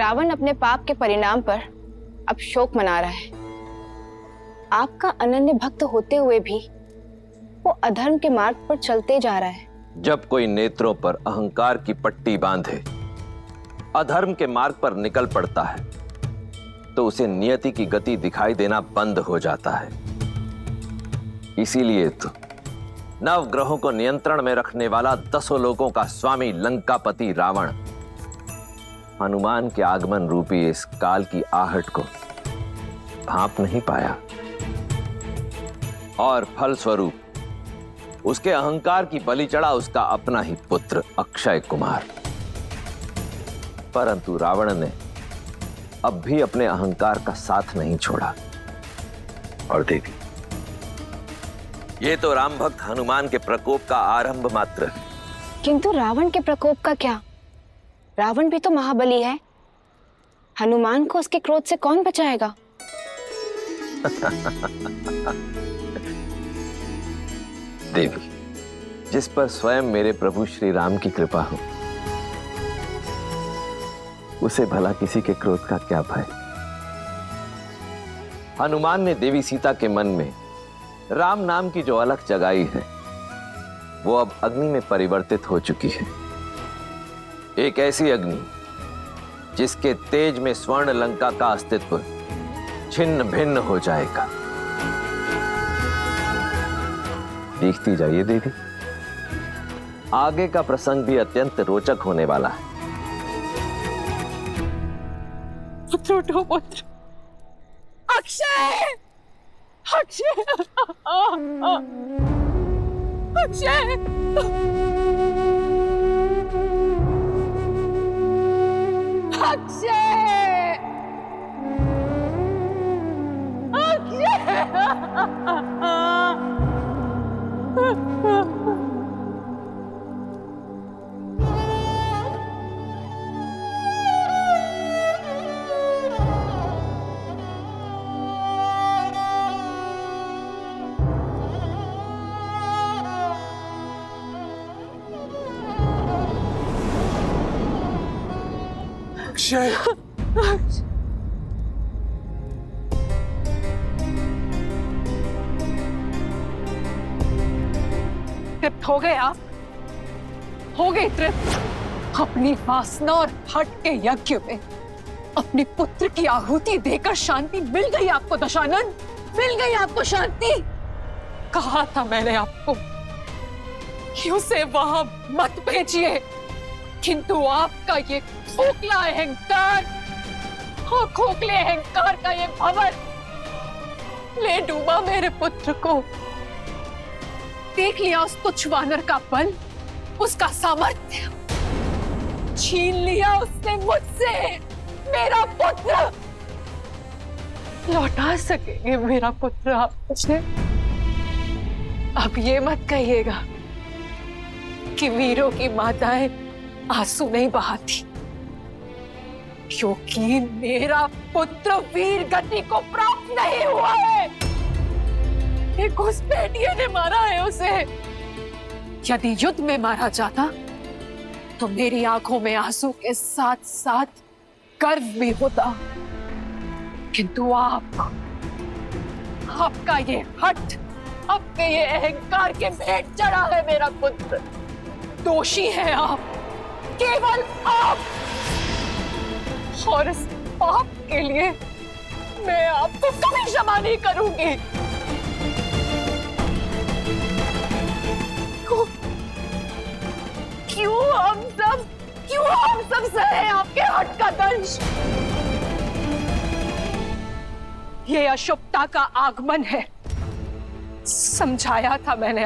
रावण अपने पाप के परिणाम पर अब शोक मना रहा है। आपका अनन्य भक्त होते हुए भी वो अधर्म के मार्ग पर चलते जा रहा है। जब कोई नेत्रों पर अहंकार की पट्टी बांधे अधर्म के मार्ग पर निकल पड़ता है तो उसे नियति की गति दिखाई देना बंद हो जाता है। इसीलिए तो नवग्रहों को नियंत्रण में रखने वाला 10 लोकों का स्वामी लंकापति रावण हनुमान के आगमन रूपी इस काल की आहट को भांप नहीं पाया और फलस्वरूप उसके अहंकार की बलि चढ़ा उसका अपना ही पुत्र अक्षय कुमार। परंतु रावण ने अब भी अपने अहंकार का साथ नहीं छोड़ा। और देवी, ये तो राम भक्त हनुमान के प्रकोप का आरंभ मात्र है। किंतु रावण के प्रकोप का क्या? रावण भी तो महाबली है। हनुमान को उसके क्रोध से कौन बचाएगा? देवी, जिस पर स्वयं मेरे प्रभु श्री राम की कृपा हो उसे भला किसी के क्रोध का क्या भय। हनुमान ने देवी सीता के मन में राम नाम की जो अलख जगाई है वो अब अग्नि में परिवर्तित हो चुकी है। एक ऐसी अग्नि जिसके तेज में स्वर्ण लंका का अस्तित्व छिन्न भिन्न हो जाएगा। देखती जाइए देवी, आगे का प्रसंग भी अत्यंत रोचक होने वाला है। पुत्र उठो, पुत्र। अक्षय, अक्षय, अक्षय, अक्षय, तृप्त हो गए आप? हो गए तृप्त? अपनी वासना और हट के यज्ञ में अपने पुत्र की आहुति देकर शांति मिल गई आपको दशानन? मिल गई आपको शांति? कहा था मैंने आपको कि उसे वहां मत भेजिए, किंतु आपका ये खोखला अहंकार और खोखले अहंकार का ये भंवर ले डूबा मेरे पुत्र को। देख लिया उस तुच्छ वानर का बल, उसका सामर्थ्य। छीन लिया उसने मुझसे मेरा पुत्र। लौटा सकेंगे मेरा पुत्र आप मुझे? अब ये मत कहिएगा कि वीरों की माताएं आंसू नहीं बहाती, क्योंकि मेरा पुत्र वीर गति को प्राप्त नहीं हुआ है। एक घुसपैठिए ने मारा है उसे। यदि युद्ध में मारा जाता तो मेरी आंखों में आंसू के साथ साथ गर्व भी होता, किंतु आपका ये हठ, आपके ये अहंकार के भेंट चढ़ा है मेरा पुत्र। दोषी हैं आप, केवल आप। और इस पाप के लिए मैं आपको कभी क्षमा नहीं करूंगी। क्यों हम सब सहे आपके हट का दंश? ये अशुभता का आगमन है। समझाया था मैंने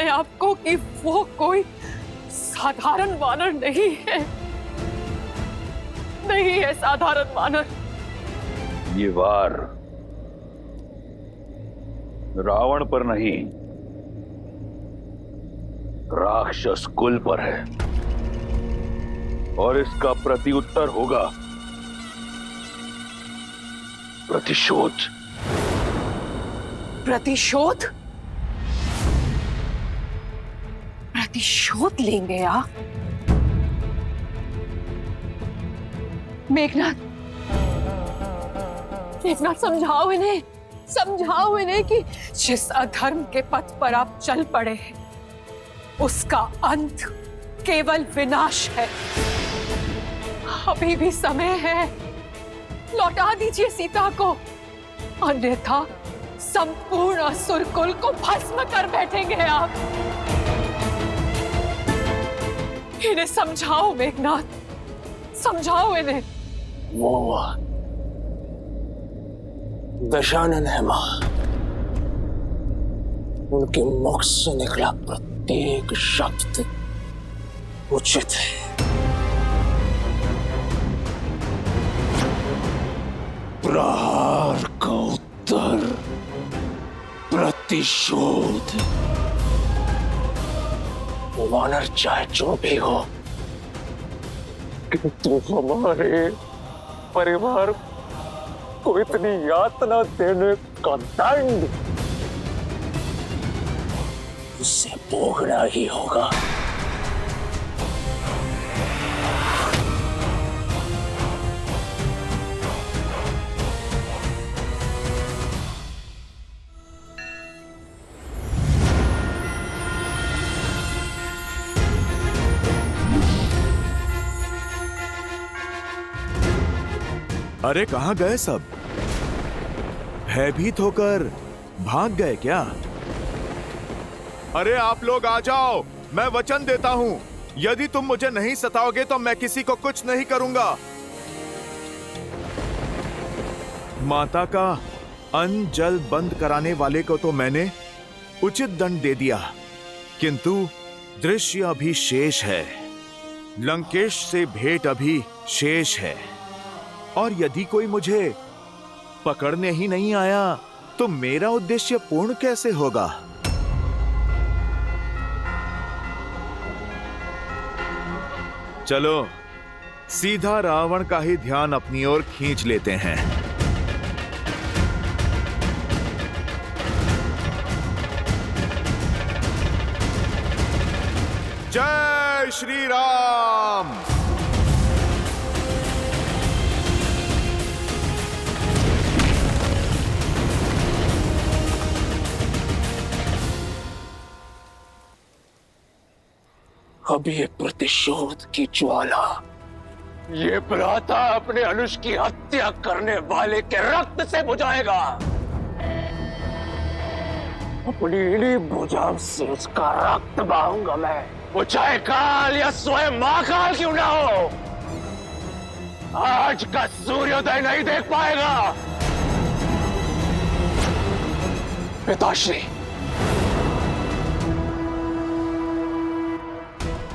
आपको कि वो कोई साधारण वानर नहीं है, साधारण वानर। ये वार रावण पर नहीं, राक्षस कुल पर है, और इसका प्रत्युत्तर होगा प्रतिशोध। प्रतिशोध? प्रतिशोध लेंगे आप? मेघनाथ, मेघनाथ समझाओ इन्हें कि जिस अधर्म के पथ पर आप चल पड़े हैं उसका अंत केवल विनाश है। अभी भी समय है, लौटा दीजिए सीता को, अन्यथा संपूर्ण असुर कुल को भस्म कर बैठेंगे आप। इन्हें समझाओ मेघनाथ, समझाओ इन्हें। वो दशानन है मां, उनके मुख से निकला प्रत्येक शब्द उचित है। प्रहार का उत्तर प्रतिशोध। वानर चाहे जो भी हो, किंतु हमारे परिवार को इतनी यातना देने का दंड उसे भोगना ही होगा। अरे कहां गए सब? भयभीत होकर भाग गए क्या? अरे आप लोग आ जाओ, मैं वचन देता हूं, यदि तुम मुझे नहीं सताओगे तो मैं किसी को कुछ नहीं करूंगा। माता का अन्न जल बंद कराने वाले को तो मैंने उचित दंड दे दिया, किंतु दृश्य अभी शेष है, लंकेश से भेंट अभी शेष है, और यदि कोई मुझे पकड़ने ही नहीं आया तो मेरा उद्देश्य पूर्ण कैसे होगा? चलो सीधा रावण का ही ध्यान अपनी ओर खींच लेते हैं। जय श्री राम। अब ये प्रतिशोध की ज्वाला, ये भ्राता अपने अनुज की हत्या करने वाले के रक्त से बुझाएगा। अपनी इन्हीं भुजाओं से उसका रक्त बहाऊंगा मैं, वो चाहे काल या स्वयं महाकाल क्यों ना हो। आज का सूर्योदय नहीं देख पाएगा। पिताश्री,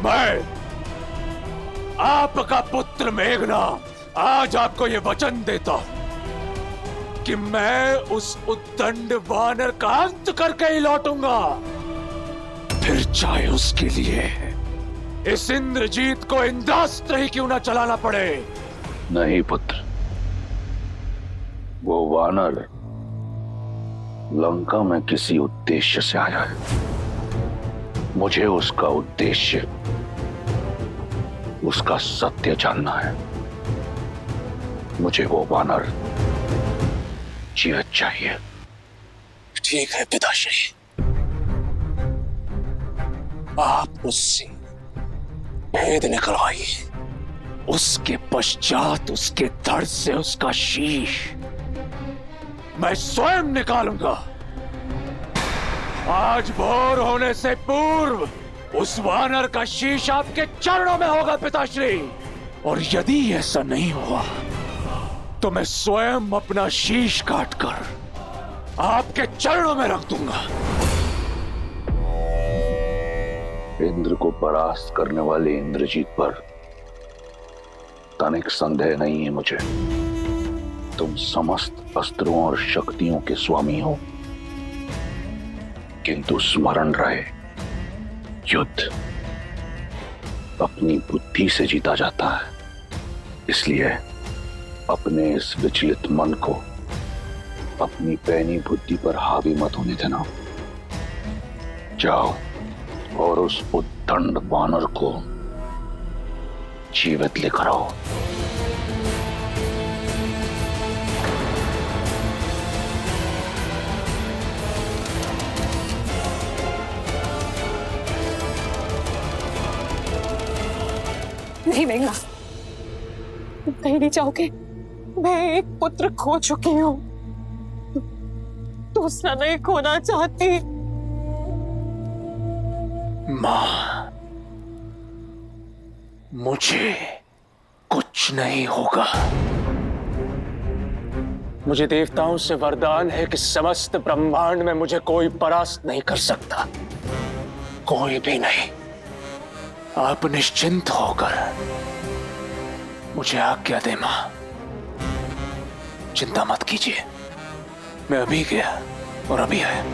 मैं आपका पुत्र मेघनाथ आज आपको यह वचन देता हूं कि मैं उस उद्दंड वानर का अंत करके ही लौटूंगा, फिर चाहे उसके लिए इस इंद्रजीत को इंद्रास्त्र ही क्यों ना चलाना पड़े। नहीं पुत्र, वो वानर लंका में किसी उद्देश्य से आया है। मुझे उसका उद्देश्य, उसका सत्य जानना है। मुझे वो वानर जीवित चाहिए। ठीक है पिताश्री, आप उससे भेद निकलवाइए, उसके पश्चात उसके धड़ से उसका शीश मैं स्वयं निकालूंगा। आज भोर होने से पूर्व उस वानर का शीश आपके चरणों में होगा पिताश्री, और यदि ऐसा नहीं हुआ तो मैं स्वयं अपना शीश काटकर आपके चरणों में रख दूंगा। इंद्र को परास्त करने वाले इंद्रजीत पर तनिक संदेह नहीं है मुझे। तुम समस्त अस्त्रों और शक्तियों के स्वामी हो, किंतु स्मरण रहे, युद्ध अपनी बुद्धि से जीता जाता है। इसलिए अपने इस विचलित मन को अपनी पैनी बुद्धि पर हावी मत होने देना। जाओ और उस उद्दंड वानर को जीवित लेकर आओ। नहीं देगा। तुम कहीं नहीं जाओगे। मैं एक पुत्र खो चुकी हूँ, दूसरा नहीं खोना चाहती। मां, मुझे कुछ नहीं होगा। मुझे देवताओं से वरदान है कि समस्त ब्रह्मांड में मुझे कोई परास्त नहीं कर सकता, कोई भी नहीं। आप निश्चिंत होकर मुझे आज्ञा दे मां, चिंता मत कीजिए। मैं अभी गया और अभी आया।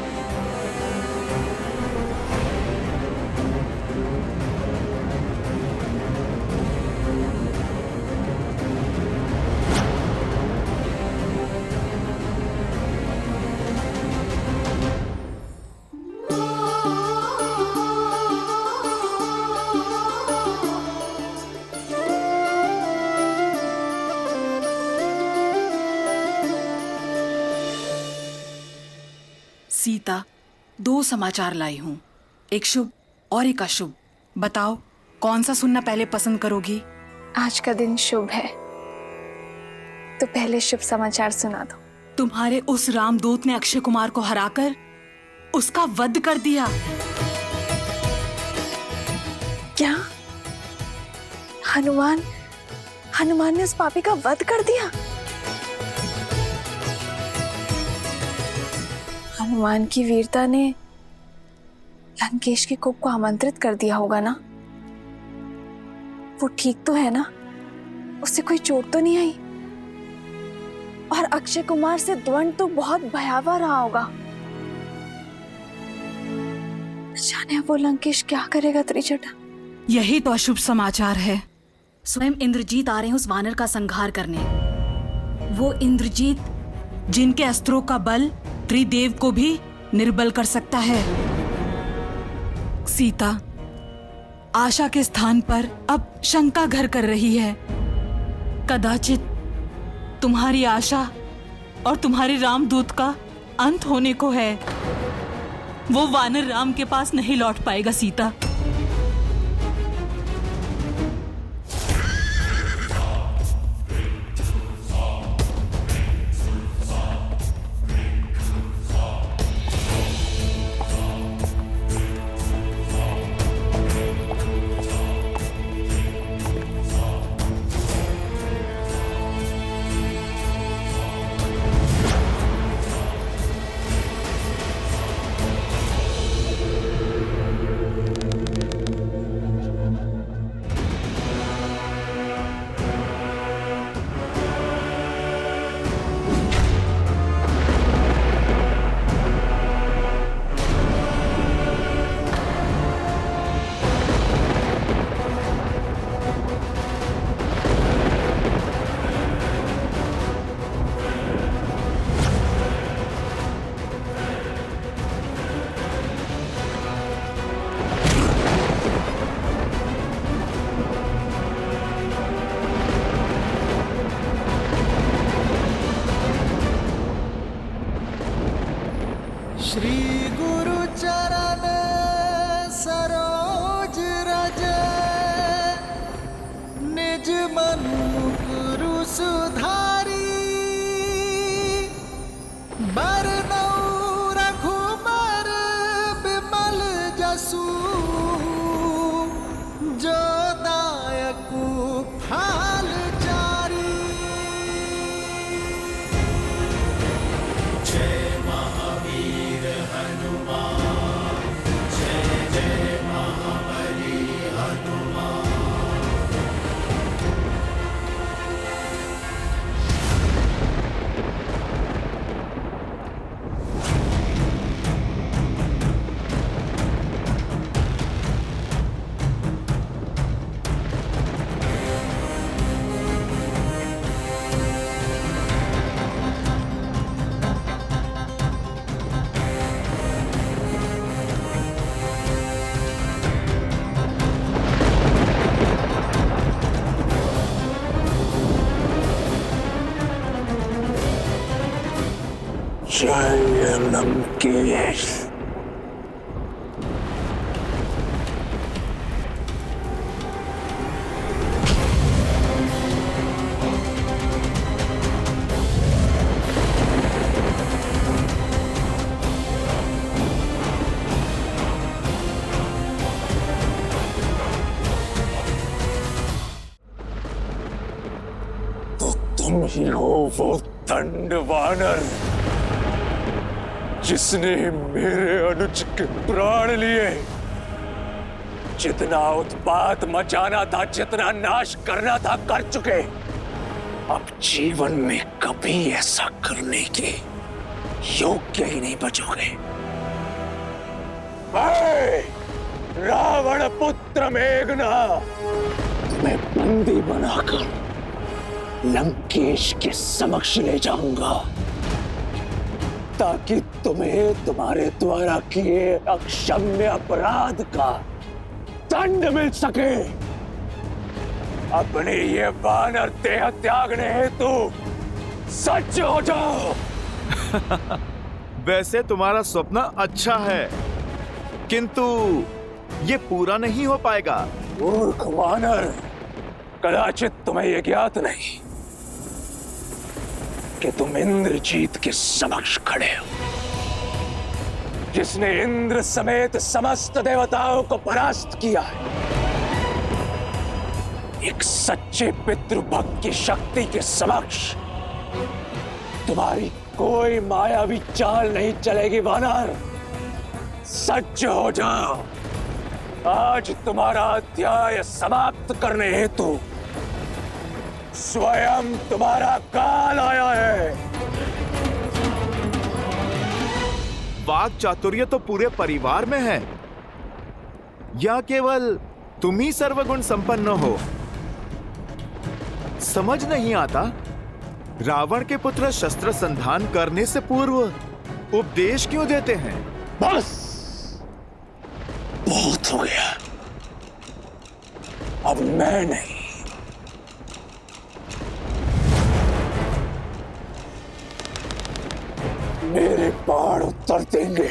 सीता, 2 समाचार लाई हूँ, एक शुभ और एक अशुभ। बताओ कौन सा सुनना पहले पसंद करोगी? आज का दिन शुभ है, तो पहले शुभ समाचार सुना दो। तुम्हारे उस रामदूत ने अक्षय कुमार को हराकर उसका वध कर दिया। क्या? हनुमान ने उस पापी का वध कर दिया? हनुमान की वीरता ने लंकेश के कोप को आमंत्रित कर दिया होगा ना? वो ठीक तो है ना? उससे कोई चोट तो नहीं आई? और अक्षय कुमार से द्वंद तो बहुत भयावह रहा होगा। जाने वो लंकेश क्या करेगा त्रिजटा। यही तो अशुभ समाचार है। स्वयं इंद्रजीत आ रहे हैं उस वानर का संहार करने। वो इंद्रजीत जिनके अस्त्रों का बल त्रिदेव को भी निर्बल कर सकता है। सीता, आशा के स्थान पर अब शंका घर कर रही है। कदाचित तुम्हारी आशा और तुम्हारे रामदूत का अंत होने को है। वो वानर राम के पास नहीं लौट पाएगा सीता। श्री गुरु चरण सरोज रज, निज मन गुरु सुधारी। बरनौ रघुबर बिमल जसु, जो दायकु फल चारी। जय महावीर हनुमान, जय जय महाबली हनुमान। जय लंकेश। तुम ही हो वो दंड वानर जिसने मेरे अनुज के प्राण लिए। जितना उत्पात मचाना था, जितना नाश करना था, कर चुके। अब जीवन में कभी ऐसा करने के योग्य ही नहीं बचोगे। रावण पुत्र मेघनाद, तुम्हें बंदी बनाकर लंकेश के समक्ष ले जाऊंगा ताकि तुम्हें तुम्हारे द्वारा किए अक्षम्य अपराध का दंड मिल सके। अपने ये वानर देह त्यागने हेतु सज्ज हो जाओ। वैसे तुम्हारा स्वप्न अच्छा है, किंतु ये पूरा नहीं हो पाएगा। मूर्ख वानर, कदाचित तुम्हें यह ज्ञात नहीं कि तुम इंद्रजीत के समक्ष खड़े हो, जिसने इंद्र समेत समस्त देवताओं को परास्त किया है। एक सच्चे पितृभक्त की शक्ति के समक्ष तुम्हारी कोई मायावी चाल नहीं चलेगी वानर। सज्ज हो जाओ। आज तुम्हारा अध्याय समाप्त करने हेतु स्वयं तुम्हारा काल आया है। वाक चातुर्य तो पूरे परिवार में है, या केवल तुम ही सर्वगुण संपन्न हो? समझ नहीं आता, रावण के पुत्र शस्त्र संधान करने से पूर्व उपदेश क्यों देते हैं? बस बहुत हो गया। अब मैं नहीं, मेरे बाण उत्तर देंगे।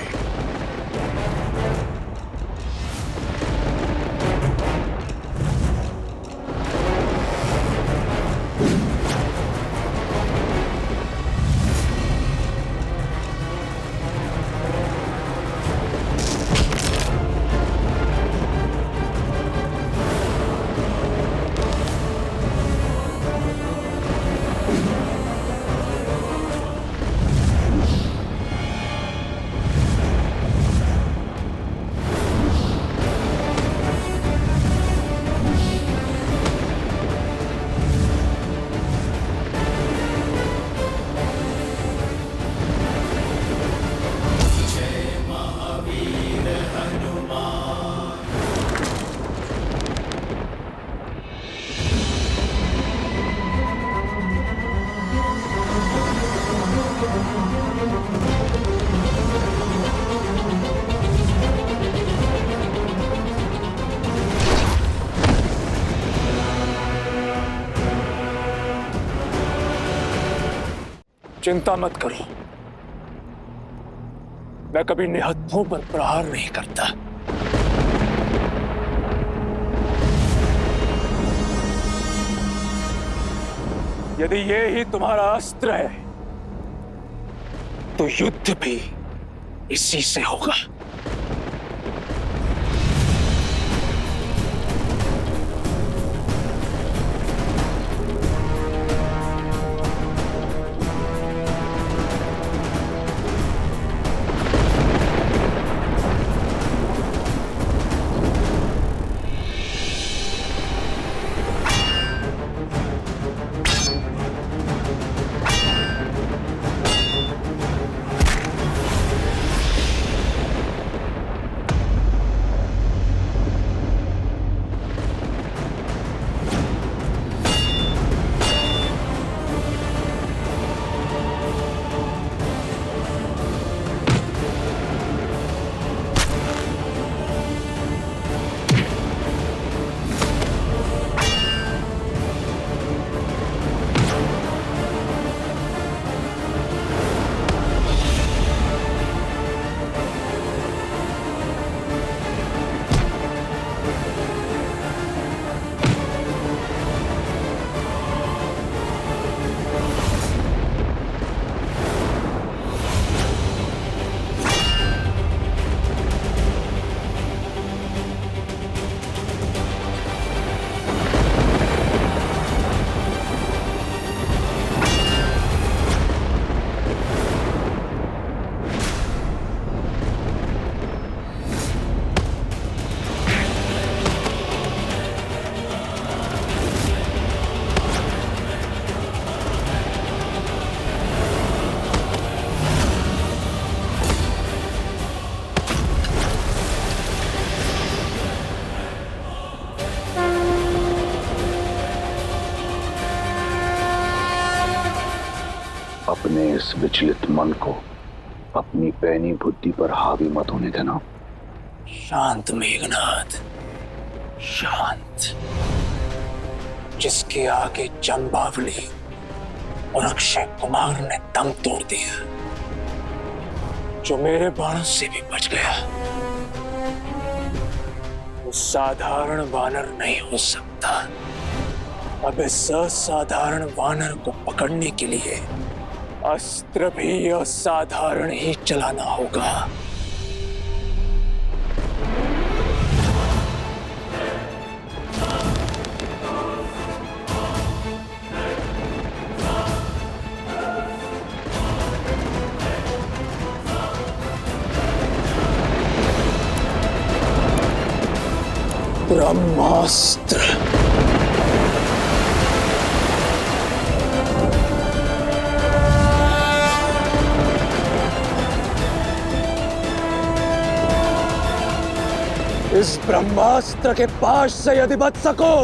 चिंता मत करो, मैं कभी निहत्थों पर प्रहार नहीं करता। यदि ये ही तुम्हारा अस्त्र है तो युद्ध भी इसी से होगा। अपने इस विचलित मन को अपनी पैनी बुद्धि पर हावी मत होने देना। शांत मेघनाथ, शांत। जिसके आगे जंबावली और अक्षय कुमार ने दम तोड़ दिया, जो मेरे बाणों से भी बच गया, वो साधारण वानर नहीं हो सकता। अब इस असाधारण वानर को पकड़ने के लिए अस्त्र भी असाधारण ही चलाना होगा। ब्रह्मास्त्र। इस ब्रह्मास्त्र के पाश से यदि बच सको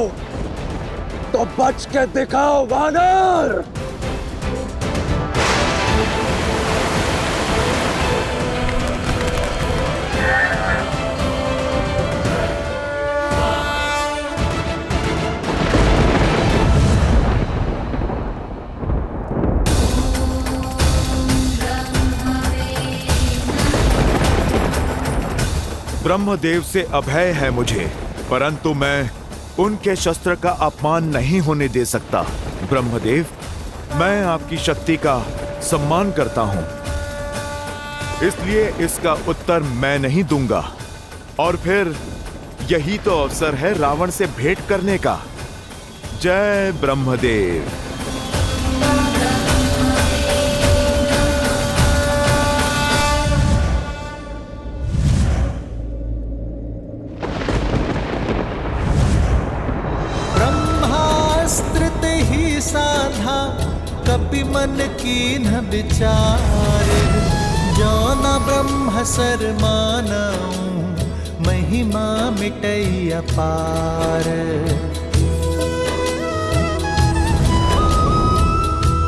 तो बच के दिखाओ वानर। ब्रह्मदेव से अभय है मुझे, परंतु मैं उनके शस्त्र का अपमान नहीं होने दे सकता। ब्रह्मदेव, मैं आपकी शक्ति का सम्मान करता हूं, इसलिए इसका उत्तर मैं नहीं दूंगा। और फिर यही तो अवसर है रावण से भेंट करने का। जय ब्रह्मदेव। साधा कपि मन कीन्ह विचार, जो न ब्रह्म सर मानऊं महिमा मिटई अपार।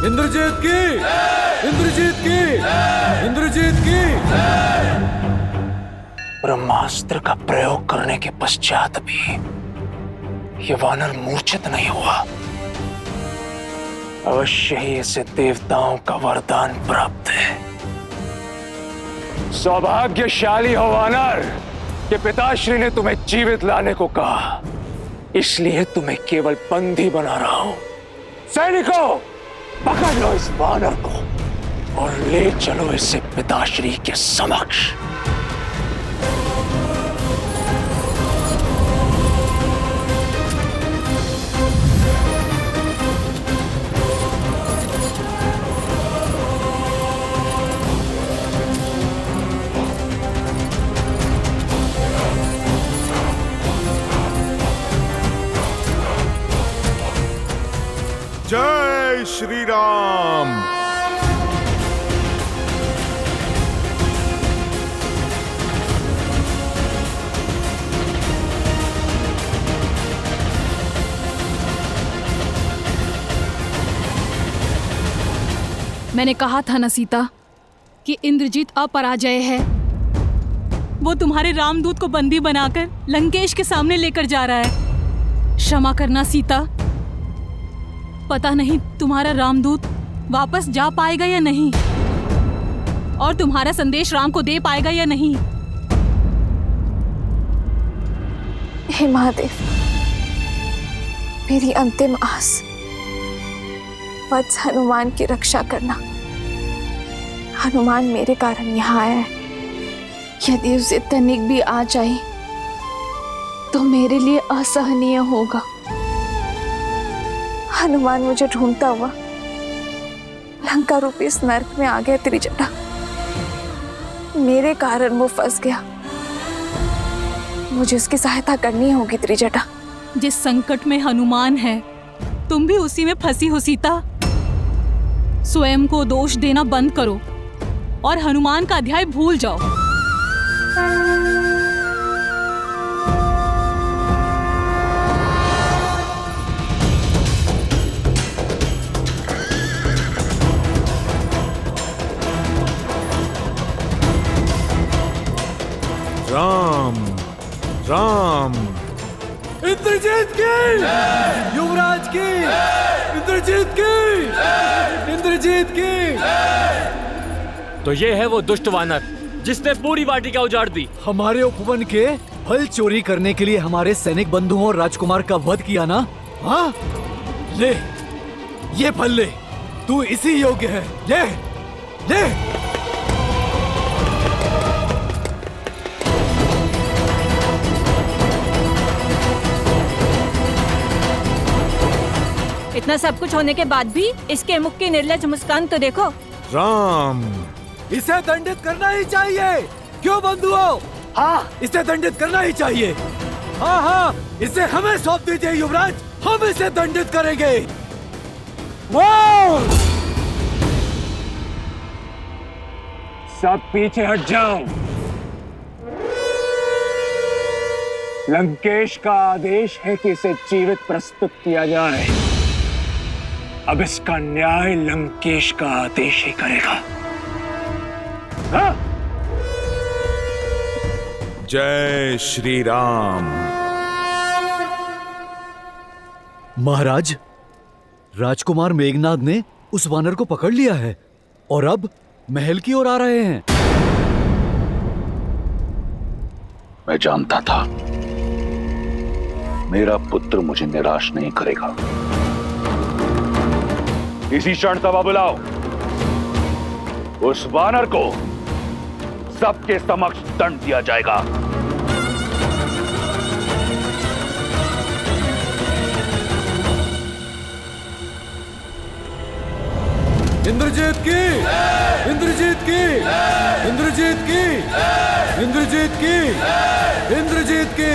इंद्रजीत की, इंद्रजीत की, इंद्रजीत की। ब्रह्मास्त्र का प्रयोग करने के पश्चात भी ये वानर मूर्छित नहीं हुआ। अवश्य ही इसे देवताओं का वरदान प्राप्त है। सौभाग्यशाली हो वानर कि पिताश्री ने तुम्हें जीवित लाने को कहा, इसलिए तुम्हें केवल बंदी बना रहा हूं। सैनिकों, पकड़ लो इस वानर को और ले चलो इसे पिताश्री के समक्ष। जय श्री राम। मैंने कहा था ना सीता कि इंद्रजीत अपराजय है। वो तुम्हारे रामदूत को बंदी बनाकर लंकेश के सामने लेकर जा रहा है। क्षमा करना सीता, पता नहीं तुम्हारा रामदूत वापस जा पाएगा या नहीं, और तुम्हारा संदेश राम को दे पाएगा या नहीं। हे महादेव, मेरी अंतिम आस वत्स हनुमान की रक्षा करना। हनुमान मेरे कारण यहाँ आया है। यदि उसे तनिक भी आ जाए तो मेरे लिए असहनीय होगा। हनुमान मुझे ढूंढता हुआ लंका रूपी इस नर्क में आ गया त्रिजटा। मेरे कारण वो फंस गया। मुझे उसकी सहायता करनी होगी त्रिजटा। जिस संकट में हनुमान है, तुम भी उसी में फंसी हो सीता। स्वयं को दोष देना बंद करो और हनुमान का अध्याय भूल जाओ। राम राम। इंद्रजीत की, युवराज की, इंद्रजीत की, इंद्रजीत की। तो ये है वो दुष्ट वानर जिसने पूरी वाटिका उजाड़ दी। हमारे उपवन के फल चोरी करने के लिए हमारे सैनिक बंधुओं और राजकुमार का वध किया ना? हाँ, ले ये फल ले, तू इसी योग्य है। ले ले। इतना सब कुछ होने के बाद भी इसके मुख की निर्लज मुस्कान तो देखो। राम, इसे दंडित करना ही चाहिए। क्यों बंधुओं? हाँ, इसे दंडित करना ही चाहिए। हाँ हाँ, इसे हमें सौंप दीजिए युवराज, हम इसे दंडित करेंगे। सब पीछे हट जाओ। लंकेश का आदेश है कि इसे जीवित प्रस्तुत किया जाए। अब इसका न्याय लंकेश का आदेश ही करेगा। हाँ? जय श्री राम। महाराज, राजकुमार मेघनाद ने उस वानर को पकड़ लिया है और अब महल की ओर आ रहे हैं। मैं जानता था मेरा पुत्र मुझे निराश नहीं करेगा। इसी क्षण सभा बुलाओ। उस वानर को सबके समक्ष दंड दिया जाएगा। इंद्रजीत की, इंद्रजीत की, इंद्रजीत की, इंद्रजीत की, इंद्रजीत की।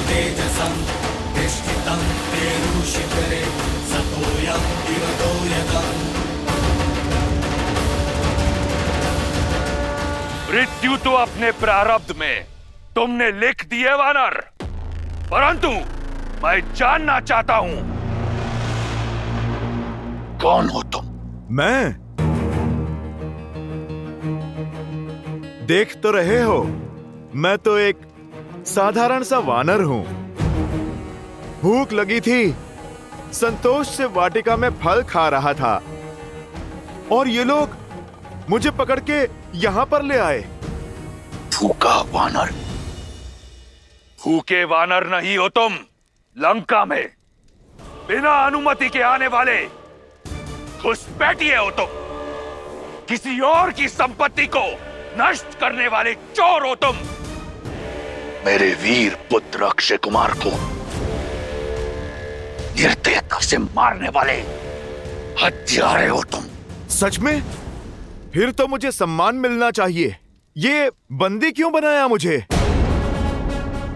तेजसं तिष्ठितं तेरुशिखरे सतो मृत्यु तो अपने प्रारब्ध में तुमने लिख दी है वानर, परंतु मैं जानना चाहता हूं, कौन हो तुम? मैं? देख तो रहे हो, मैं तो एक साधारण सा वानर हूं। भूख लगी थी, संतोष से वाटिका में फल खा रहा था और ये लोग मुझे पकड़ के यहां पर ले आए। भूखा वानर? भूखे वानर नहीं हो तुम। लंका में बिना अनुमति के आने वाले घुसपैठिए हो तुम। किसी और की संपत्ति को नष्ट करने वाले चोर हो तुम। मेरे वीर पुत्र अक्षय कुमार को निर्दयता से मारने वाले हत्यारे हो तुम। सच में? फिर तो मुझे सम्मान मिलना चाहिए। ये बंदी क्यों बनाया मुझे?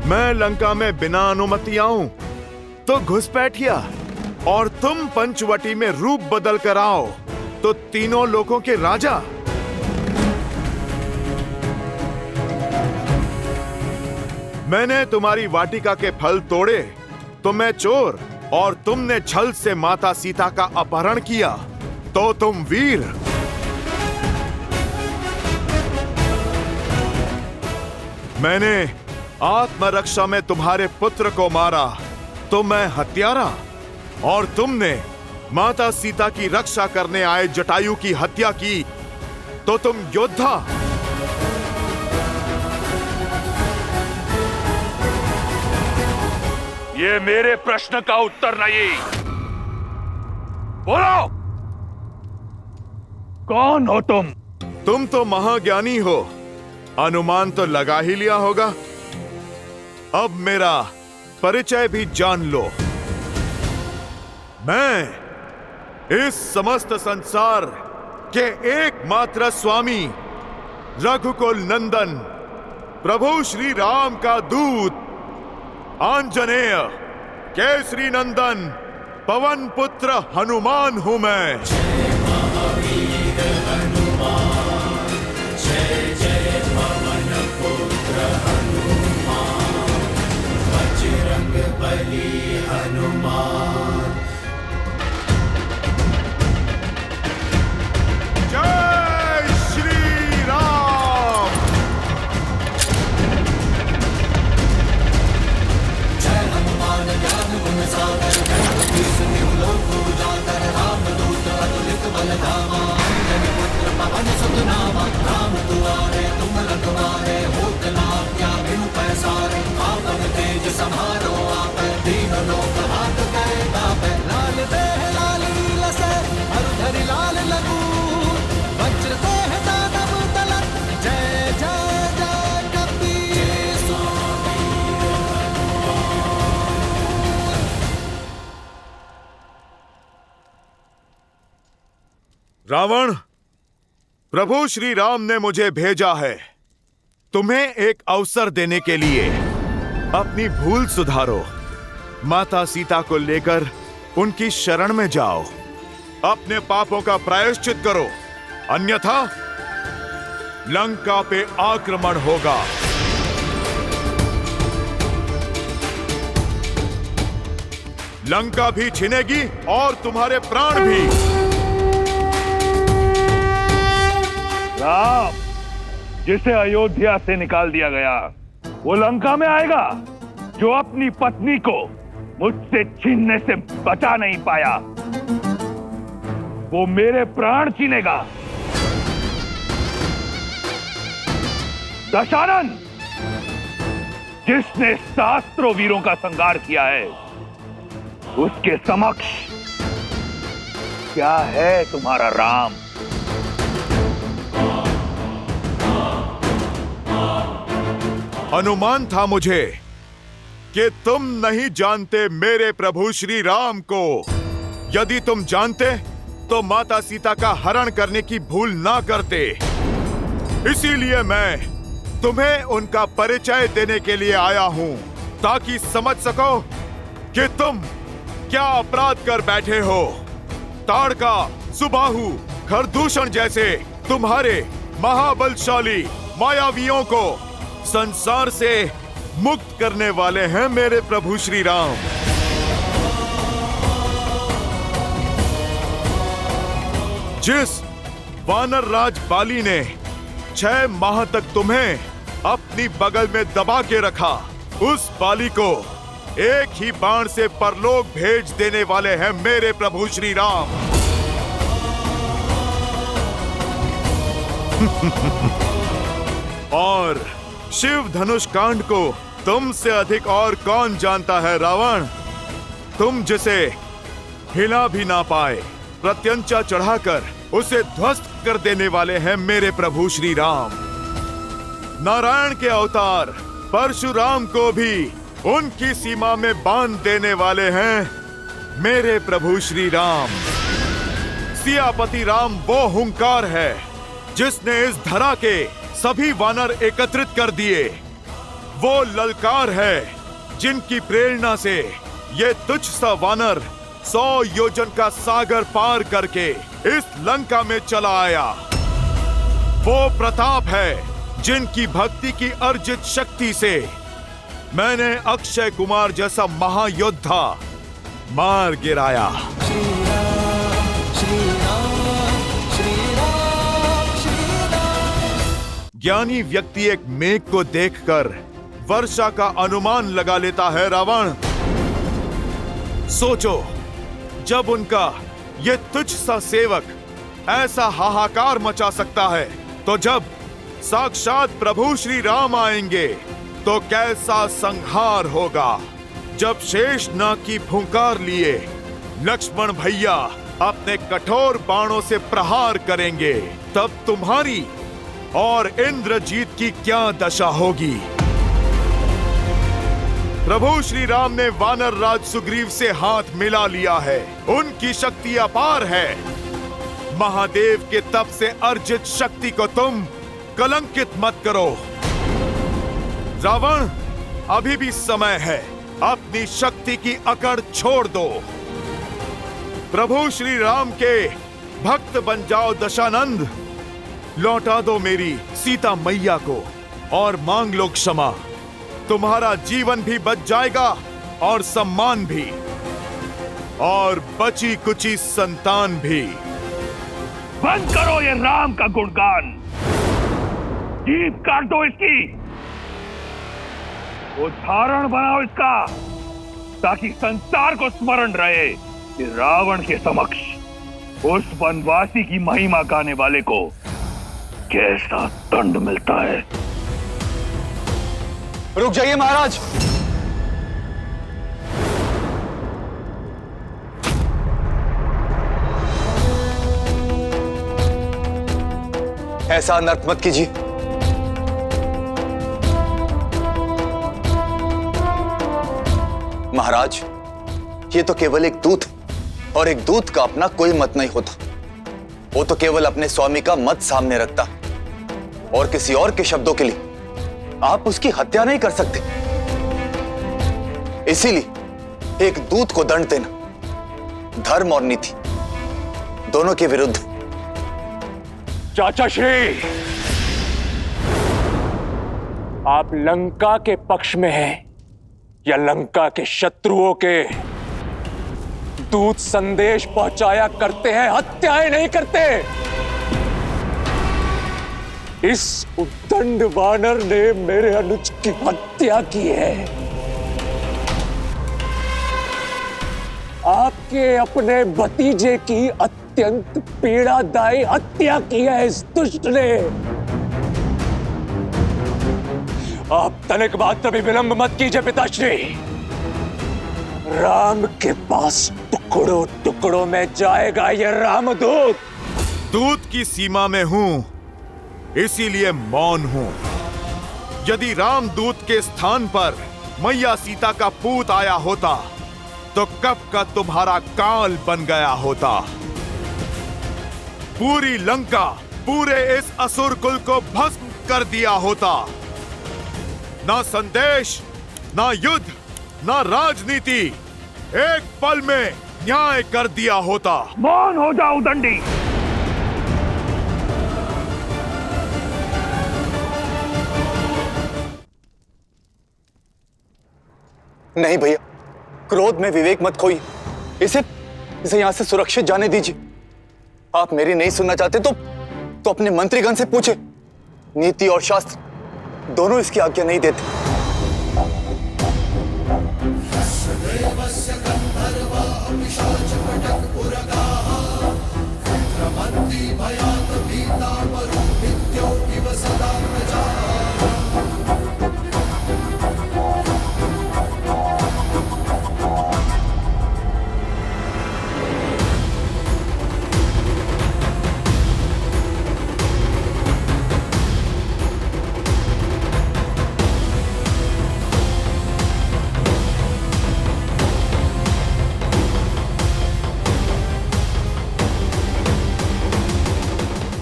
मैं लंका में बिना अनुमति आऊं तो घुसपैठिया, और तुम पंचवटी में रूप बदल कर आओ तो तीनों लोगों के राजा। मैंने तुम्हारी वाटिका के फल तोड़े तो मैं चोर, और तुमने छल से माता सीता का अपहरण किया तो तुम वीर। मैंने आत्मरक्षा में तुम्हारे पुत्र को मारा तो मैं हत्यारा, और तुमने माता सीता की रक्षा करने आए जटायु की हत्या की तो तुम योद्धा। ये मेरे प्रश्न का उत्तर नहीं। बोलो, कौन हो तुम? तुम तो महाज्ञानी हो, अनुमान तो लगा ही लिया होगा। अब मेरा परिचय भी जान लो। मैं इस समस्त संसार के एकमात्र स्वामी, रघुकुल नंदन, प्रभु श्री राम का दूत, आंजनेय, केसरी नंदन, पवन पुत्र हनुमान हूं मैं। जय श्री राम। रावण, प्रभु श्री राम ने मुझे भेजा है तुम्हें एक अवसर देने के लिए। अपनी भूल सुधारो, माता सीता को लेकर उनकी शरण में जाओ, अपने पापों का प्रायश्चित करो, अन्यथा लंका पे आक्रमण होगा। लंका भी छिनेगी और तुम्हारे प्राण भी। राम, जिसे अयोध्या से निकाल दिया गया, वो लंका में आएगा जो अपनी पत्नी को मुझसे छीनने से बचा नहीं पाया। वो मेरे प्राण छीनेगा। दशानन, जिसने सहस्त्रों वीरों का संहार किया है, उसके समक्ष क्या है तुम्हारा राम? अनुमान था मुझे कि तुम नहीं जानते मेरे प्रभु श्री राम को। यदि तुम जानते तो माता सीता का हरण करने की भूल ना करते। इसीलिए मैं तुम्हें उनका परिचय देने के लिए आया हूं, ताकि समझ सको कि तुम क्या अपराध कर बैठे हो। ताड़का, सुबाहु, खरदूषण जैसे तुम्हारे महाबलशाली मायावियों को संसार से मुक्त करने वाले हैं मेरे प्रभु श्री राम। जिस वानर राज बाली ने 6 माह तक तुम्हें अपनी बगल में दबा के रखा, उस बाली को एक ही बाण से परलोक भेज देने वाले हैं मेरे प्रभु श्री राम। और शिव धनुष कांड को तुमसे अधिक और कौन जानता है रावण? तुम जिसे हिला भी ना पाए, प्रत्यंचा चढ़ाकर उसे ध्वस्त कर देने वाले हैं मेरे प्रभु श्री राम। नारायण के अवतार परशुराम को भी उनकी सीमा में बांध देने वाले हैं मेरे प्रभु श्री राम। सियापति राम वो हुंकार है जिसने इस धरा के सभी वानर एकत्रित कर दिए। वो ललकार है जिनकी प्रेरणा से ये तुच्छ सा वानर 100 योजन का सागर पार करके इस लंका में चला आया। वो प्रताप है जिनकी भक्ति की अर्जित शक्ति से मैंने अक्षय कुमार जैसा महायोद्धा मार गिराया। ज्ञानी व्यक्ति एक मेघ को देखकर वर्षा का अनुमान लगा लेता है रावण। सोचो, जब उनका ये तुच्छ सा सेवक ऐसा हाहाकार मचा सकता है, तो जब साक्षात प्रभु श्री राम आएंगे तो कैसा संहार होगा। जब शेषनाग की फुंकार लिए लक्ष्मण भैया अपने कठोर बाणों से प्रहार करेंगे, तब तुम्हारी और इंद्रजीत की क्या दशा होगी। प्रभु श्री राम ने वानर राज सुग्रीव से हाथ मिला लिया है। उनकी शक्ति अपार है। महादेव के तप से अर्जित शक्ति को तुम कलंकित मत करो। रावण, अभी भी समय है, अपनी शक्ति की अकड़ छोड़ दो। प्रभु श्री राम के भक्त बन जाओ दशानंद। लौटा दो मेरी सीता मैया को और मांग लो क्षमा। तुम्हारा जीवन भी बच जाएगा और सम्मान भी, और बची कुची संतान भी। बंद करो ये राम का गुणगान, जीभ काट दो इसकी, उदाहरण बनाओ इसका, ताकि संसार को स्मरण रहे कि रावण के समक्ष उस वनवासी की महिमा गाने वाले को कैसा दंड मिलता है। रुक जाइए महाराज। ऐसा अनर्थ मत कीजिए। महाराज, ये तो केवल एक दूत है, और एक दूत का अपना कोई मत नहीं होता। वो तो केवल अपने स्वामी का मत सामने रखता, और किसी और के शब्दों के लिए आप उसकी हत्या नहीं कर सकते। इसीलिए एक दूत को दंड देना धर्म और नीति दोनों के विरुद्ध। चाचा श्री, आप लंका के पक्ष में हैं या लंका के शत्रुओं के? दूत संदेश पहुंचाया करते हैं, हत्याएं नहीं करते। इस उद्दंड वानर ने मेरे अनुज की हत्या की है। आपके अपने भतीजे की अत्यंत पीड़ादायी हत्या की है इस दुष्ट ने। आप तनिक मात्र भी विलंब मत कीजिए पिताश्री। राम के पास टुकड़ों टुकड़ों में जाएगा ये रामदूत। दूत की सीमा में हूं, इसीलिए मौन हूं। यदि रामदूत के स्थान पर मैया सीता का पूत आया होता, तो कब का तुम्हारा काल बन गया होता। पूरी लंका, पूरे इस असुर कुल को भस्म कर दिया होता। ना संदेश, ना युद्ध, ना राजनीति, एक पल में न्याय कर दिया होता। मौन हो जाओ दंडी। नहीं भैया, क्रोध में विवेक मत खोइए। इसे यहाँ से सुरक्षित जाने दीजिए। आप मेरी नहीं सुनना चाहते तो अपने मंत्रीगण से पूछे। नीति और शास्त्र दोनों इसकी आज्ञा नहीं देते।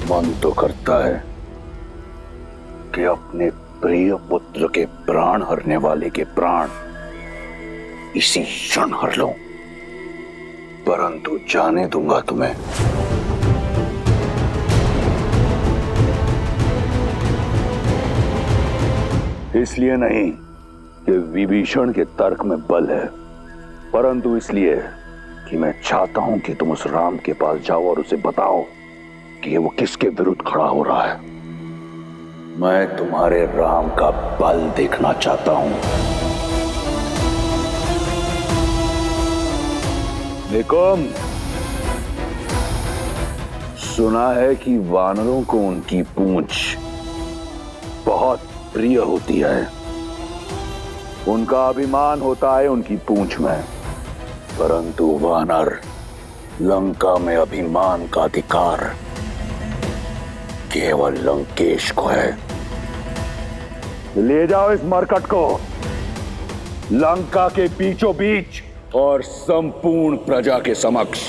मन तो करता है कि अपने प्रिय पुत्र के प्राण हरने वाले के प्राण इसी क्षण हर लूं, परंतु जाने दूंगा तुम्हें। इसलिए नहीं कि विभीषण के तर्क में बल है, परंतु इसलिए कि मैं चाहता हूं कि तुम उस राम के पास जाओ और उसे बताओ कि वो किसके विरुद्ध खड़ा हो रहा है। मैं तुम्हारे राम का बल देखना चाहता हूं। निकुम, सुना है कि वानरों को उनकी पूंछ बहुत प्रिय होती है। उनका अभिमान होता है उनकी पूंछ में, परंतु वानर लंका में अभिमान का अधिकार केवल लंकेश को है। ले जाओ इस मरकट को लंका के बीचों बीच और संपूर्ण प्रजा के समक्ष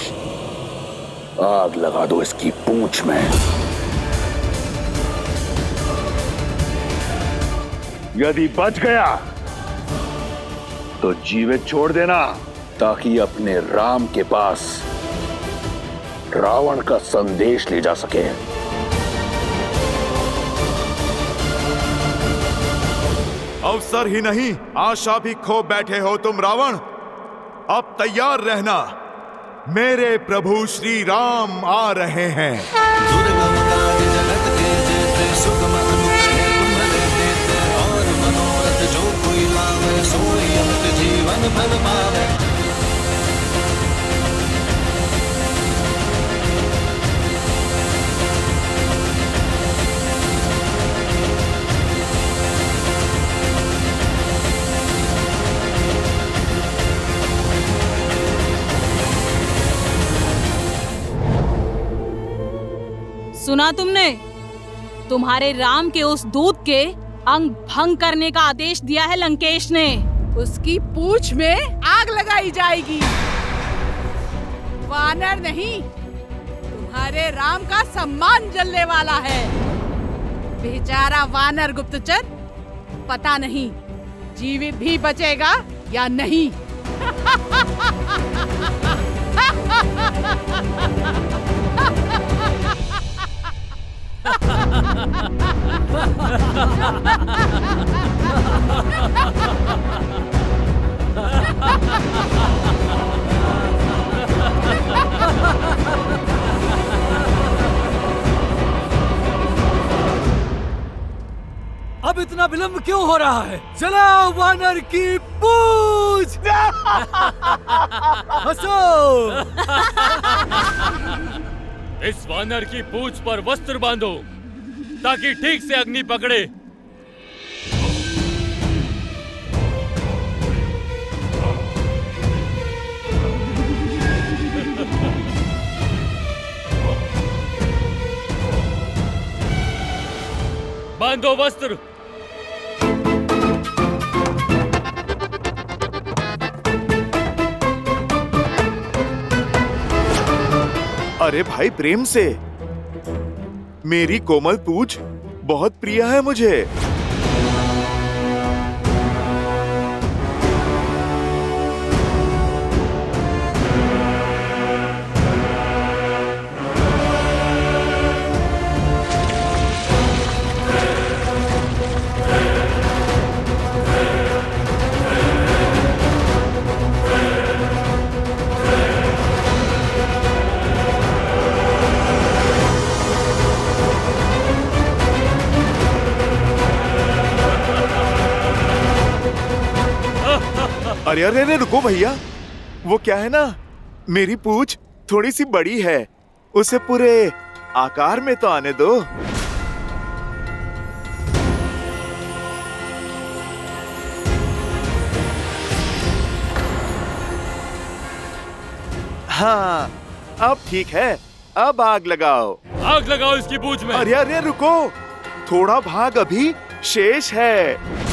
आग लगा दो इसकी पूंछ में। यदि बच गया तो जीवित छोड़ देना, ताकि अपने राम के पास रावण का संदेश ले जा सके। अवसर ही नहीं, आशा भी खो बैठे हो तुम रावण। अब तैयार रहना, मेरे प्रभु श्री राम आ रहे हैं। दुर्गम काज जगत के जेते, सुगम अनुग्रह तुम्हारे देते, और मनोरथ जो कोई लावे, सोई अमित जीवन फल पावे। सुना तुमने? तुम्हारे राम के उस दूत के अंग भंग करने का आदेश दिया है लंकेश ने। उसकी पूंछ में आग लगाई जाएगी। वानर नहीं, तुम्हारे राम का सम्मान जलने वाला है। बेचारा वानर गुप्तचर पता नहीं जीवित भी बचेगा या नहीं। अब इतना विलंब क्यों हो रहा है? जलाओ वानर की पूंछ! हंसो! इस वानर की पूंछ पर वस्त्र बांधो ताकि ठीक से अग्नि पकड़े। बांधो वस्त्र। अरे भाई, प्रेम से। मेरी कोमल पूंछ बहुत प्रिय है मुझे। अरे अरे अरे रुको भैया, वो क्या है ना, मेरी पूंछ थोड़ी सी बड़ी है, उसे पूरे आकार में तो आने दो। हाँ, अब ठीक है, अब आग लगाओ। आग लगाओ इसकी पूंछ में। अरे अरे रुको, थोड़ा भाग अभी शेष है।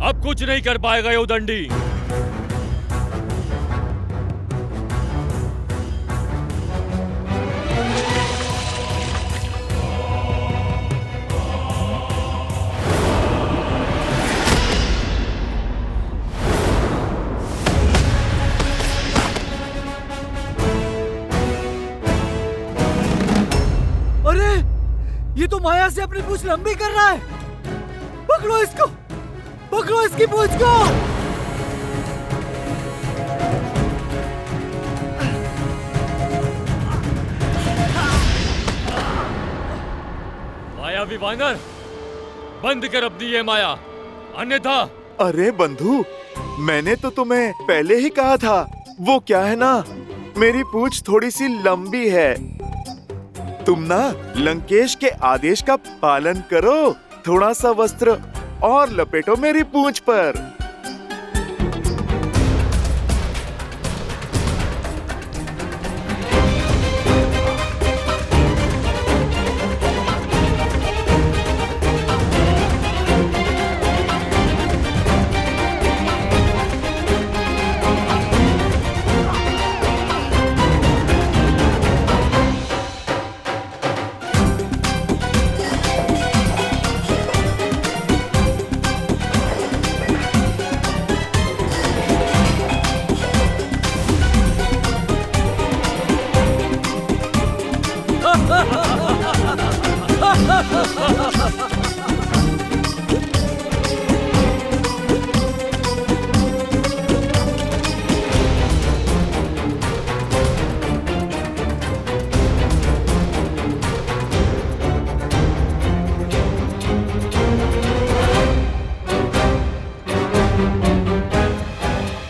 अब कुछ नहीं कर पाएगा ये उदंडी। अरे ये तो माया से अपनी पूंछ लंबी कर रहा है। पकड़ो इसको, पकड़ो इसकी पूंछ को। मायावी वानर, बंद कर अपनी ये माया, अन्यथा। अरे बंधु, मैंने तो तुम्हें पहले ही कहा था, वो क्या है ना, मेरी पूंछ थोड़ी सी लंबी है। तुम ना लंकेश के आदेश का पालन करो, थोड़ा सा वस्त्र और लपेटो मेरी पूंछ पर।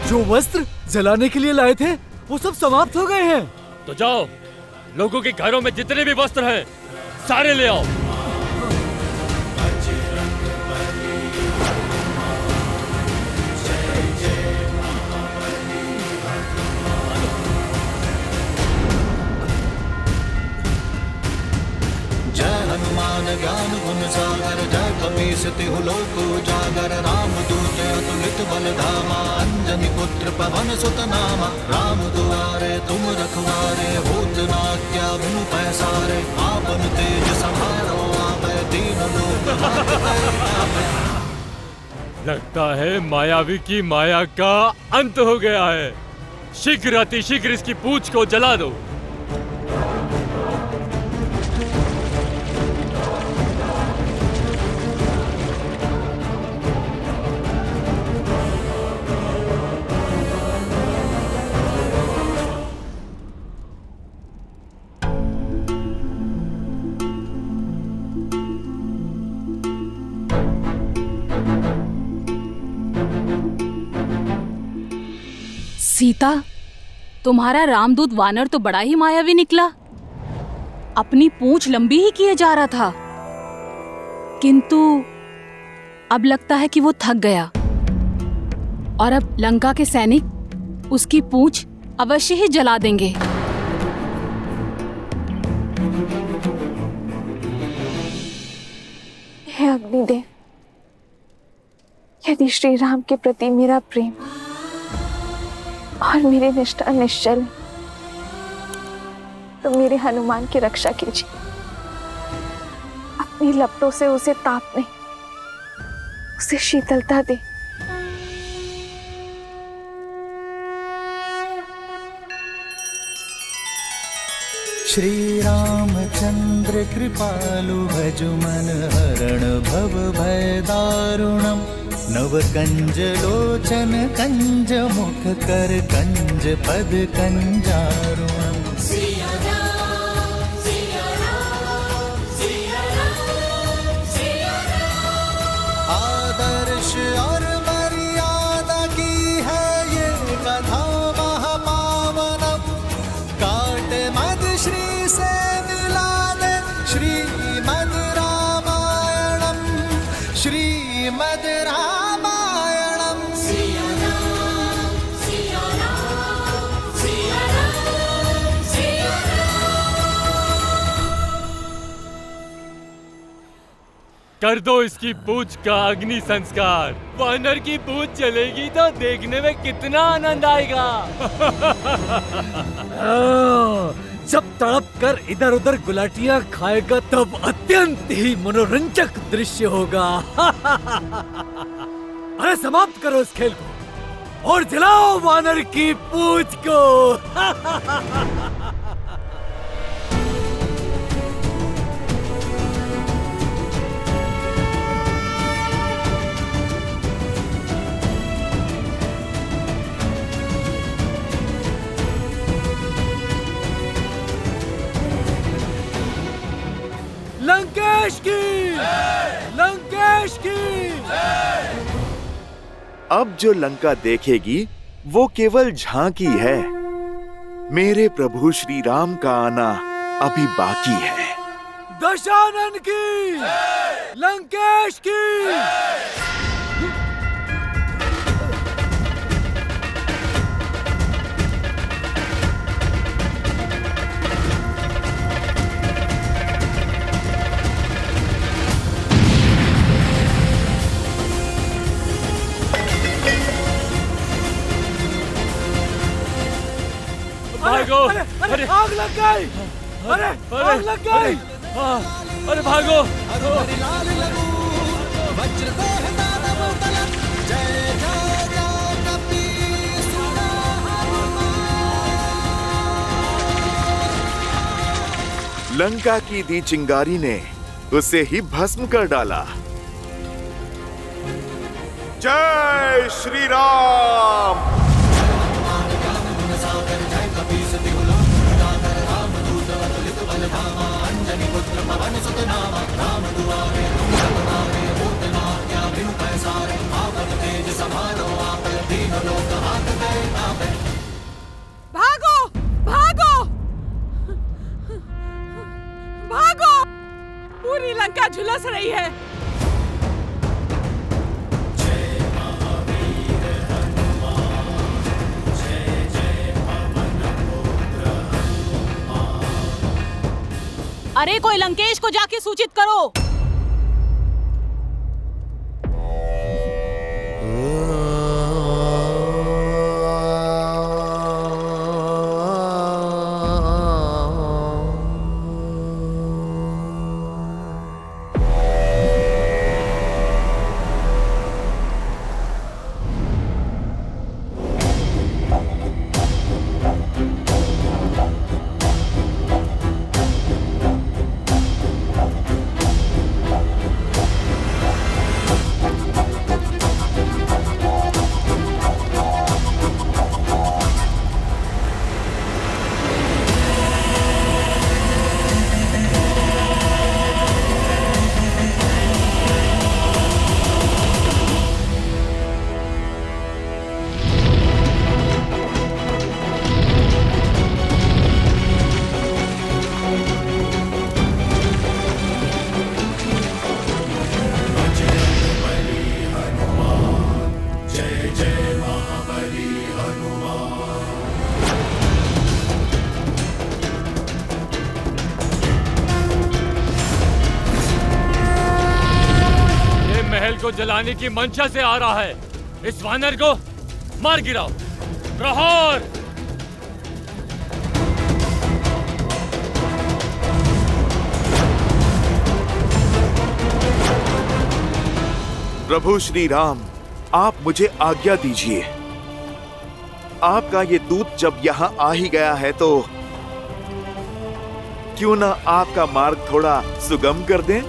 जो वस्त्र जलाने के लिए लाए थे वो सब समाप्त हो गए हैं। तो जाओ, लोगों के घरों में जितने भी वस्त्र हैं सारे ले आओ। जय हनुमान ज्ञान गुण सागर, जय कपीस तिहु लोक उजागर, राम दूत अतुलित बल धामा, अंजनी पुत्र पवन सुत नामा, राम दुआरे तुम रखवारे, होत न आज्ञा बिनु पैसारे, आपन तेज समारो आपै, तीनों लोक हाथ। लगता है मायावी की माया का अंत हो गया है। शीघ्र अतिशीघ्र इसकी पूंछ को जला दो। सीता, तुम्हारा रामदूत वानर तो बड़ा ही मायावी निकला। अपनी पूंछ लंबी ही किए जा रहा था, किंतु अब लगता है कि वो थक गया और अब लंका के सैनिक उसकी पूंछ अवश्य ही जला देंगे। हे अग्निदेव, यदि श्री राम के प्रति मेरा प्रेम और मेरी निष्ठा निश्चल है, तो मेरे हनुमान की रक्षा कीजिए। अपनी लपटों से उसे ताप नहीं, उसे शीतलता दे। श्री रामचंद्र कृपालु भजु मन हरण भव भय दारुणम, नव कंज लोचन कंज मुख कर कंज पद कंजारुणम। श्रीमद् रामायणम् सिया राम, सिया राम, सिया राम, सिया कर दो इसकी पूंछ का अग्नि संस्कार। वानर की पूंछ चलेगी तो देखने में कितना आनंद आएगा। जब तड़प कर इधर उधर गुलाटियां खाएगा तब अत्यंत ही मनोरंजक दृश्य होगा। अरे समाप्त करो इस खेल को और जलाओ वानर की पूंछ को। लंकेश की, लंकेश की। अब जो लंका देखेगी वो केवल झांकी है। मेरे प्रभु श्री राम का आना अभी बाकी है। दशानन की, लंकेश की। भागो! अरे आग लग गई! अरे आग लग गई! अरे भागो! लंका की दी चिंगारी ने उसे ही भस्म कर डाला। जय श्री राम। भागो, भागो, भागो! पूरी लंका झुलस रही है। अरे कोई लंकेश को जाके सूचित करो। महल को जलाने की मंशा से आ रहा है। इस वानर को मार गिराओ। प्रहार! प्रभु श्री राम, आप मुझे आज्ञा दीजिए। आपका ये दूत जब यहाँ आ ही गया है तो क्यों ना आपका मार्ग थोड़ा सुगम कर दें?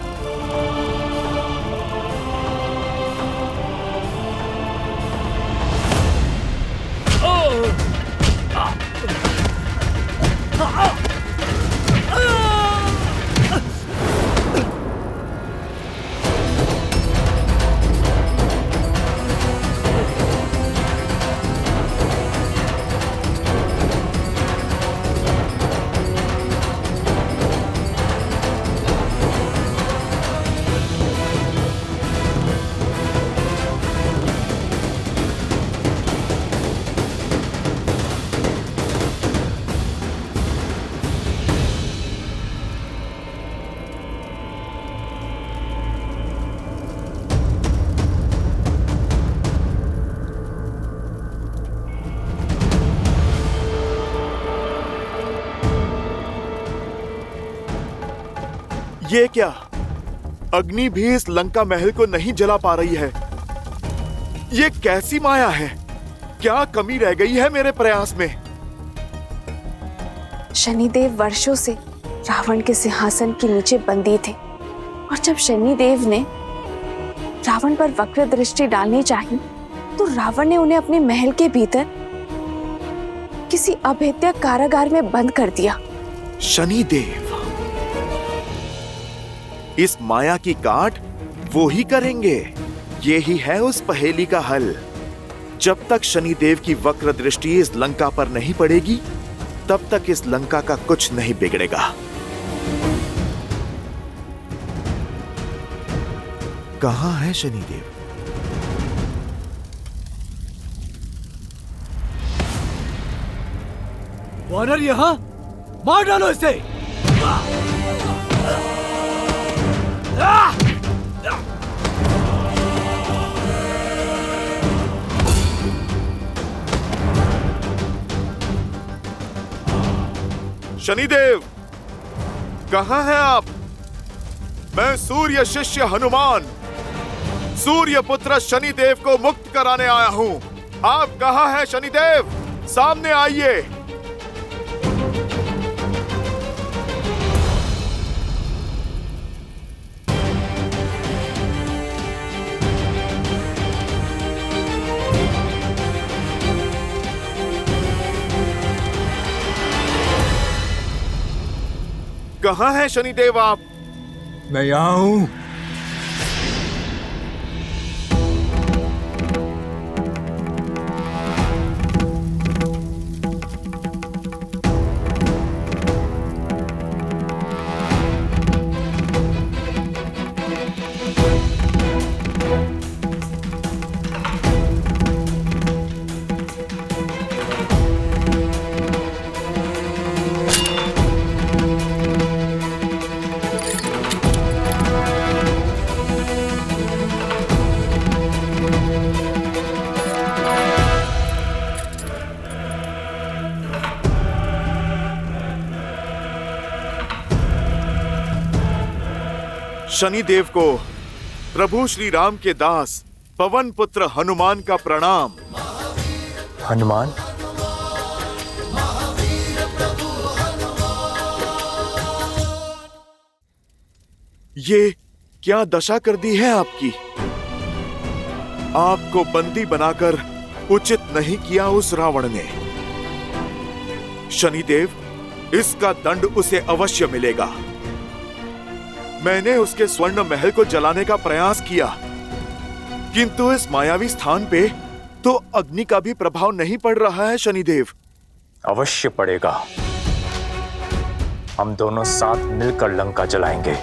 ये क्या? अग्नि भी इस लंका महल को नहीं जला पा रही है। ये कैसी माया है? क्या कमी रह गई है मेरे प्रयास में? शनिदेव वर्षों से रावण के सिंहासन के नीचे बंदी थे और जब शनिदेव ने रावण पर वक्र दृष्टि डालनी चाहिए तो रावण ने उन्हें अपने महल के भीतर किसी अभेद्य कारागार में बंद कर दिया। शनिदेव इस माया की काट वो ही करेंगे। ये ही है उस पहेली का हल। जब तक शनिदेव की वक्र दृष्टि इस लंका पर नहीं पड़ेगी तब तक इस लंका का कुछ नहीं बिगड़ेगा। कहां है शनिदेव? वानर यहां, मार डालो इसे। शनिदेव कहां हैं आप? मैं सूर्य शिष्य हनुमान सूर्य पुत्र शनिदेव को मुक्त कराने आया हूं। आप कहां हैं शनिदेव? सामने आइए। कहां हैं शनिदेव आप? मैं यहां हूं। शनिदेव को प्रभु श्री राम के दास पवन पुत्र हनुमान का प्रणाम। हनुमान? ये क्या दशा कर दी है आपकी? आपको बंदी बनाकर उचित नहीं किया उस रावण ने। शनिदेव इसका दंड उसे अवश्य मिलेगा। मैंने उसके स्वर्ण महल को जलाने का प्रयास किया किंतु इस मायावी स्थान पे तो अग्नि का भी प्रभाव नहीं पड़ रहा है शनिदेव। अवश्य पड़ेगा। हम दोनों साथ मिलकर लंका जलाएंगे।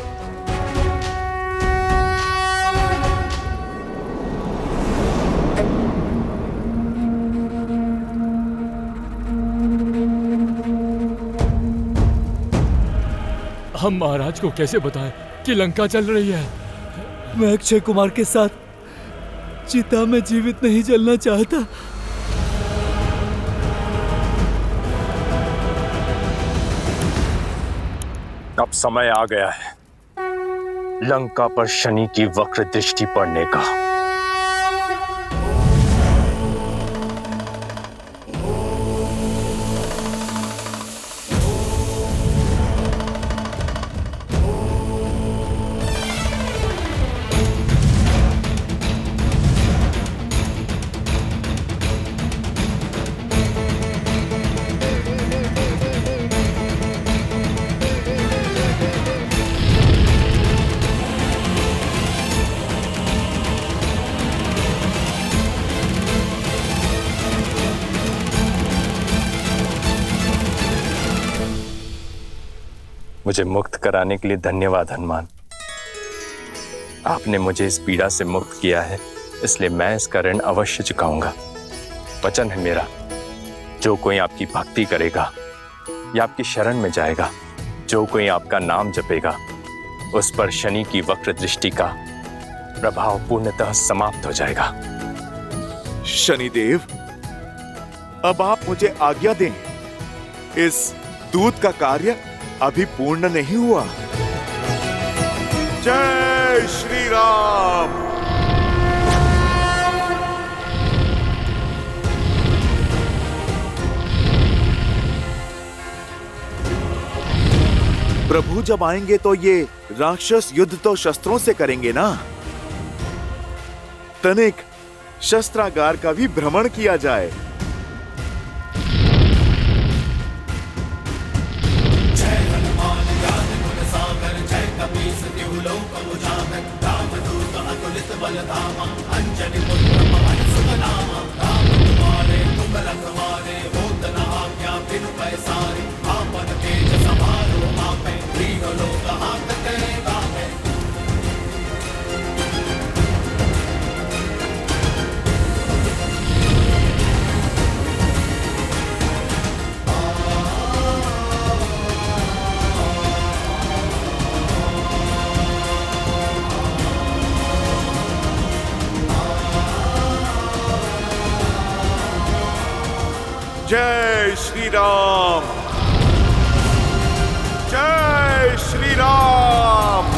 हम महाराज को कैसे बताएं कि लंका चल रही है? मैं अक्षय कुमार के साथ चिता में जीवित नहीं जलना चाहता। अब समय आ गया है लंका पर शनि की वक्र दृष्टि पड़ने का। मुझे मुक्त कराने के लिए धन्यवाद हनुमान। आपने मुझे इस पीड़ा से मुक्त किया है, इसलिए मैं इसका ऋण अवश्य चुकाऊंगा। वचन है मेरा, जो कोई आपकी भक्ति करेगा या आपकी शरण में जाएगा, जो कोई आपका नाम जपेगा, उस पर शनि की वक्र दृष्टि का प्रभाव पूर्णतः समाप्त हो जाएगा। शनिदेव, अब आप मुझे आज्ञा दें। इस दूत का कार्य अभी पूर्ण नहीं हुआ। जय श्री राम। प्रभु जब आएंगे तो ये राक्षस युद्ध तो शस्त्रों से करेंगे ना। तनिक शस्त्रागार का भी भ्रमण किया जाए। जय हनुमान ज्ञान गुण सागर, जय कपीस तिहु लोक उजागर, रामदूत अतुलित बल धामा, अंजनी पुत्र पवन सुत नामा। राम तुम्हारे तुम रखवारे, होत न आज्ञा बिनु पैसारे। आपन तेज समारो आपे, तीनों लोक हांकते कांपे। जय श्री राम। जय श्री राम।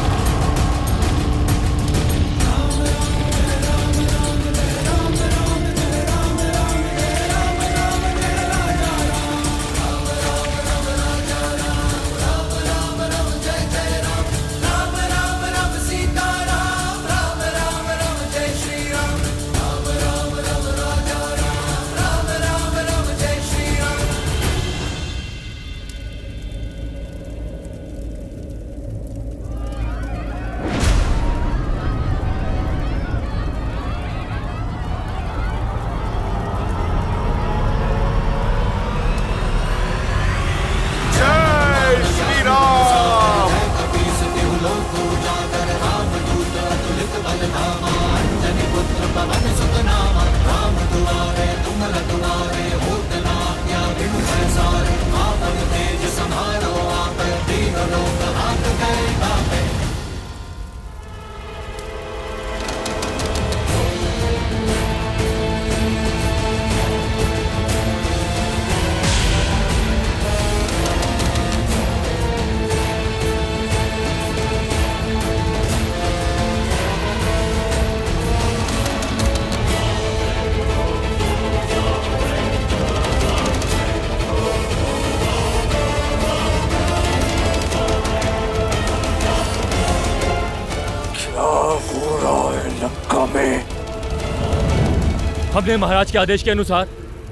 हमने महाराज के आदेश के अनुसार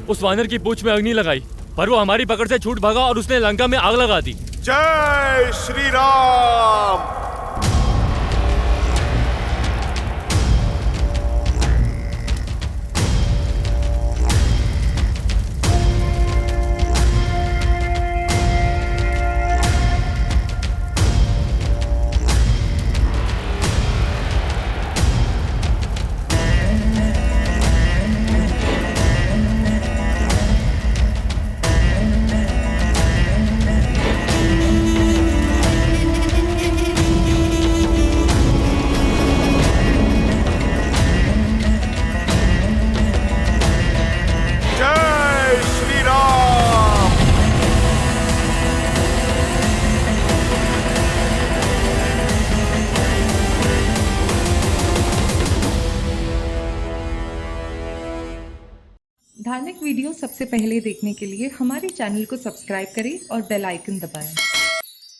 उस वानर की पूंछ में अग्नि लगाई, पर वो हमारी पकड़ से छूट भागा और उसने लंका में आग लगा दी। जय श्री राम। धार्मिक वीडियो सबसे पहले देखने के लिए हमारे चैनल को सब्सक्राइब करें और बेल आइकन दबाएं।